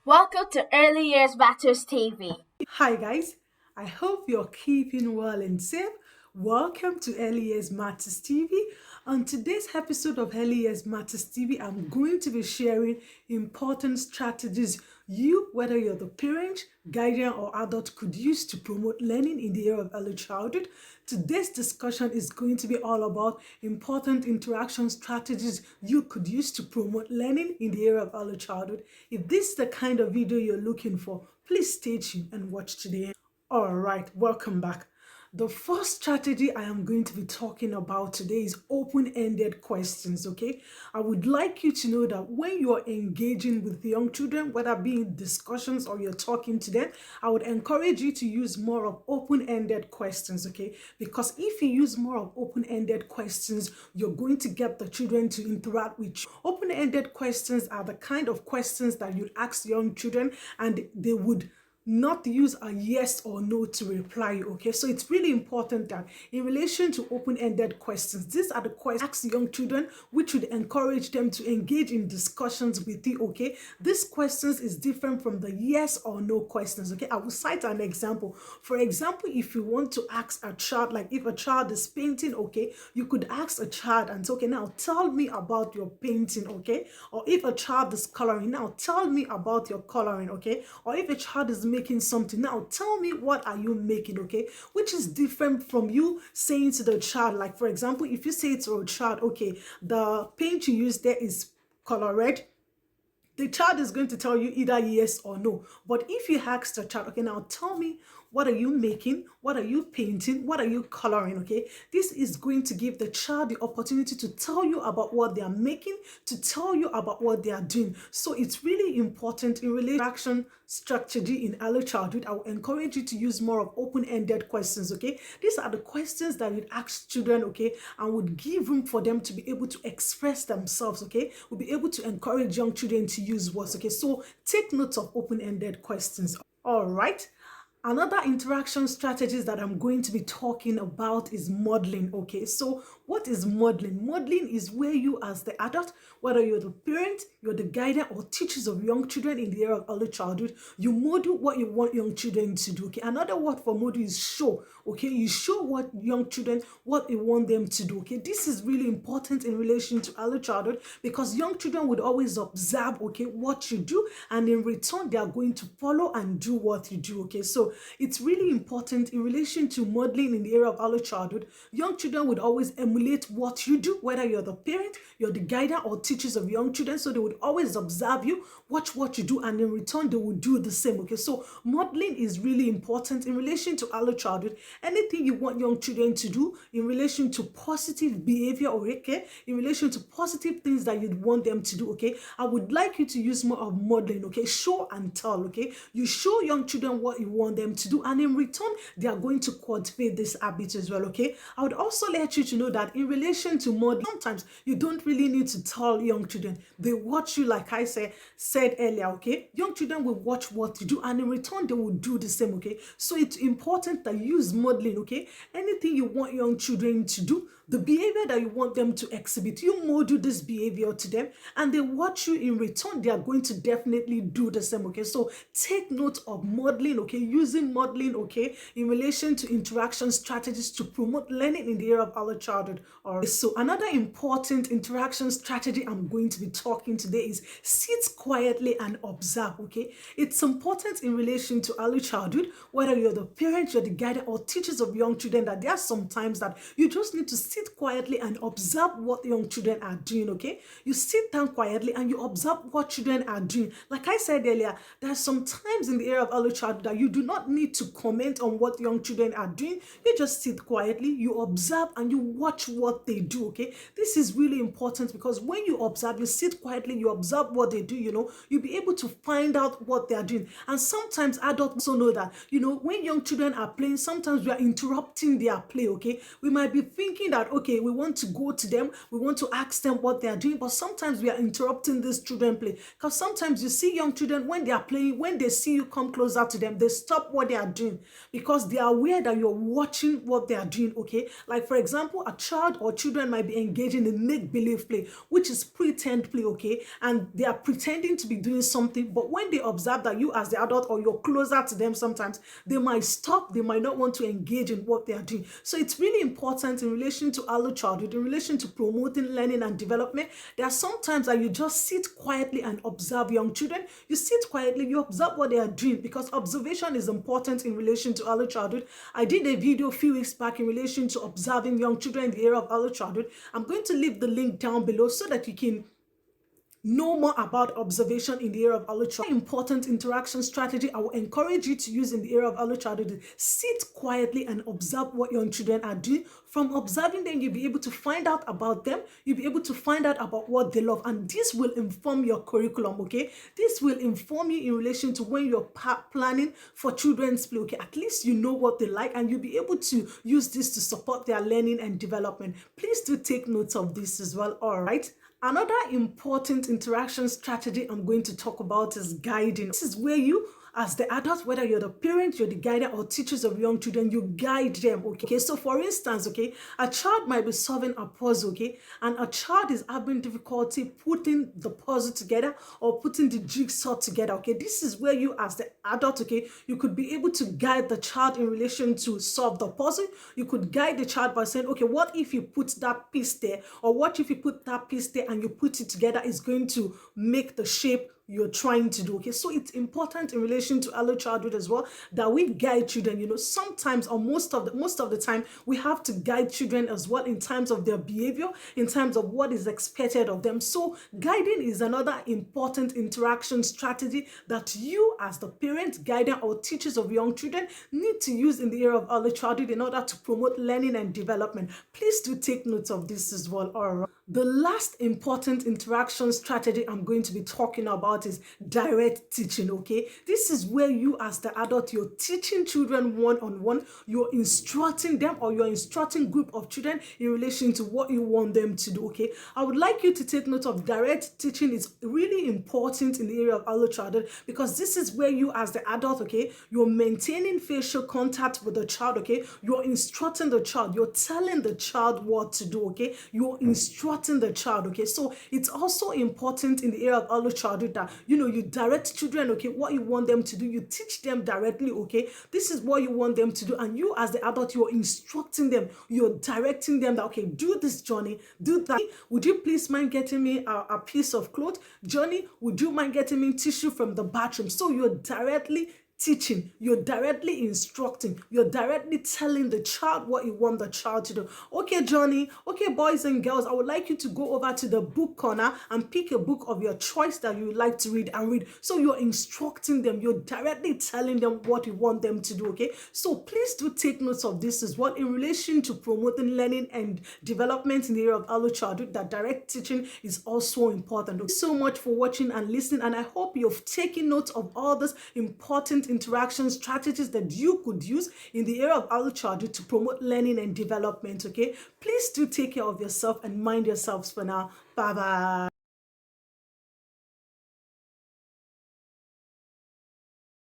Welcome to Early Years Matters TV. Hi guys, I hope you're keeping well and safe. Welcome to Early Years Matters TV. On today's episode of Early Years Matters TV, I'm going to be sharing important strategies you, whether you're the parent, guardian, or adult, could use to promote learning in the area of early childhood. Today's discussion is going to be all about important interaction strategies you could use to promote learning in the area of early childhood. If this is the kind of video you're looking for, please stay tuned and watch to the end. All right, welcome back. The first strategy I am going to be talking about today is open-ended questions, okay? I would like you to know that when you're engaging with young children, whether it be in discussions or you're talking to them, I would encourage you to use more of open-ended questions, okay? Because if you use more of open-ended questions, you're going to get the children to interact with you. Open-ended questions are the kind of questions that you'd ask young children and they would not use a yes or no to reply, okay? So it's really important that in relation to open-ended questions, these are the questions ask young children, which would encourage them to engage in discussions with you, okay? These questions is different from the yes or no questions, okay? I will cite an example. For example, if you want to ask a child, like if a child is painting, okay, you could ask a child and say, okay, now tell me about your painting, okay? Or if a child is coloring, now tell me about your coloring, okay? Or if a child is making something, now tell me what are you making, okay? Which is different from you saying to the child, like for example, if you say to a child, okay, the paint you use there is color red, the child is going to tell you either yes or no. But if you ask the child, okay, now tell me, what are you making? What are you painting? What are you coloring? Okay, this is going to give the child the opportunity to tell you about what they are making, to tell you about what they are doing. So it's really important in relation strategy in early childhood. I will encourage you to use more of open-ended questions, okay? These are the questions that you ask children, okay, and would give room for them to be able to express themselves, okay? We'll be able to encourage young children to use words, okay? So take note of open-ended questions. All right. Another interaction strategies that I'm going to be talking about is modeling, okay? So what is modeling? Modeling is where you as the adult, whether you're the parent, you're the guardian or teachers of young children in the area of early childhood, you model what you want young children to do, okay? Another word for model is show, okay? You show what young children, what you want them to do, okay? This is really important in relation to early childhood because young children would always observe, okay, what you do, and in return, they are going to follow and do what you do, okay? So it's really important in relation to modeling in the area of early childhood. Young children would always emulate what you do, whether you're the parent, you're the guardian or teachers of young children. So they would always observe you, watch what you do, and in return, they will do the same. Okay, so modeling is really important in relation to early childhood. Anything you want young children to do in relation to positive behavior, okay, in relation to positive things that you'd want them to do, okay, I would like you to use more of modeling, okay, show and tell, okay. You show young children what you want them to do, and in return, they are going to cultivate this habit as well, okay. I would also let you to know that in relation to modeling, sometimes you don't really need to tell young children. They watch you, like I said earlier, okay. Young children will watch what you do, and in return, they will do the same, okay. So it's important that you use modeling, okay. Anything you want young children to do, the behavior that you want them to exhibit, you model this behavior to them and they watch you. In return, they are going to definitely do the same, okay. So take note of modeling, okay, using modeling, okay, in relation to interaction strategies to promote learning in the area of early childhood. All right. So another important interaction strategy I'm going to be talking today is sit quietly and observe, okay. It's important in relation to early childhood, whether you're the parent, you're the guardian or teachers of young children, that there are some times that you just need to sit quietly and observe what young children are doing, okay. You sit down quietly and you observe what children are doing. Like I said earlier, there are some times in the area of early childhood that you do not need to comment on what young children are doing. You just sit quietly, you observe and you watch what they do, okay. This is really important because when you observe, you sit quietly, you observe what they do, you'll be able to find out what they are doing. And sometimes adults also know that, when young children are playing, sometimes we are interrupting their play, okay. We might be thinking that, okay, we want to go to them, we want to ask them what they are doing, but sometimes we are interrupting this children play because sometimes you see young children when they are playing, when they see you come closer to them, they stop observe what they are doing, because they are aware that you're watching what they are doing, okay? Like, for example, a child or children might be engaging in make-believe play, which is pretend play, okay? And they are pretending to be doing something, but when they observe that you as the adult or you're closer to them, sometimes they might stop, they might not want to engage in what they are doing. So it's really important in relation to early childhood, in relation to promoting learning and development. There are some times that you just sit quietly and observe young children. You sit quietly, you observe what they are doing, because observation is important in relation to early childhood. I did a video a few weeks back in relation to observing young children in the area of early childhood. I'm going to leave the link down below so that you can know more about observation in the area of early childhood. Important interaction strategy I will encourage you to use in the area of early childhood: sit quietly and observe what young children are doing. From observing them, you'll be able to find out about them, you'll be able to find out about what they love, and this will inform your curriculum, okay? This will inform you in relation to when you're planning for children's play, okay? At least you know what they like, and you'll be able to use this to support their learning and development. Please do take notes of this as well, all right? Another important interaction strategy I'm going to talk about is guiding. This is where you, as the adult, whether you're the parent, you're the guider, or teachers of young children, you guide them, okay? So for instance, okay, a child might be solving a puzzle, okay, and a child is having difficulty putting the puzzle together or putting the jigsaw together, okay? This is where you, as the adult, okay, you could be able to guide the child in relation to solve the puzzle. You could guide the child by saying, okay, what if you put that piece there, or what if you put that piece there and you put it together, is going to make the shape you're trying to do, okay? So it's important in relation to early childhood as well that we guide children. You know, sometimes, or most of the time, we have to guide children as well in terms of their behavior, in terms of what is expected of them. So guiding is another important interaction strategy that you, as the parent, guardian, or teachers of young children, need to use in the area of early childhood in order to promote learning and development. Please do take note of this as well. All right. The last important interaction strategy I'm going to be talking about is direct teaching, okay? This is where you, as the adult, you're teaching children one-on-one, you're instructing them, or you're instructing group of children in relation to what you want them to do, okay? I would like you to take note of direct teaching. Is really important in the area of early childhood, because this is where you, as the adult, okay, you're maintaining facial contact with the child, okay? You're instructing the child, you're telling the child what to do, okay? You're instructing the child, okay? So it's also important in the area of early childhood that, you know, you direct children, okay, what you want them to do. You teach them directly, okay? This is what you want them to do, and you, as the adult, you're instructing them, you're directing them that, okay, do this, Johnny, do that. Would you please mind getting me a piece of cloth? Johnny, would you mind getting me tissue from the bathroom? So you're directly teaching, you're directly instructing, you're directly telling the child what you want the child to do. Okay, Johnny, okay, boys and girls, I would like you to go over to the book corner and pick a book of your choice that you would like to read and read. So you're instructing them, you're directly telling them what you want them to do, okay? So please do take notes of this as well in relation to promoting learning and development in the area of early childhood, that direct teaching is also important. Thank you so much for watching and listening, and I hope you've taken note of all this important interaction strategies that you could use in the area of early childhood to promote learning and development, okay? Please do take care of yourself and mind yourselves for now. Bye bye.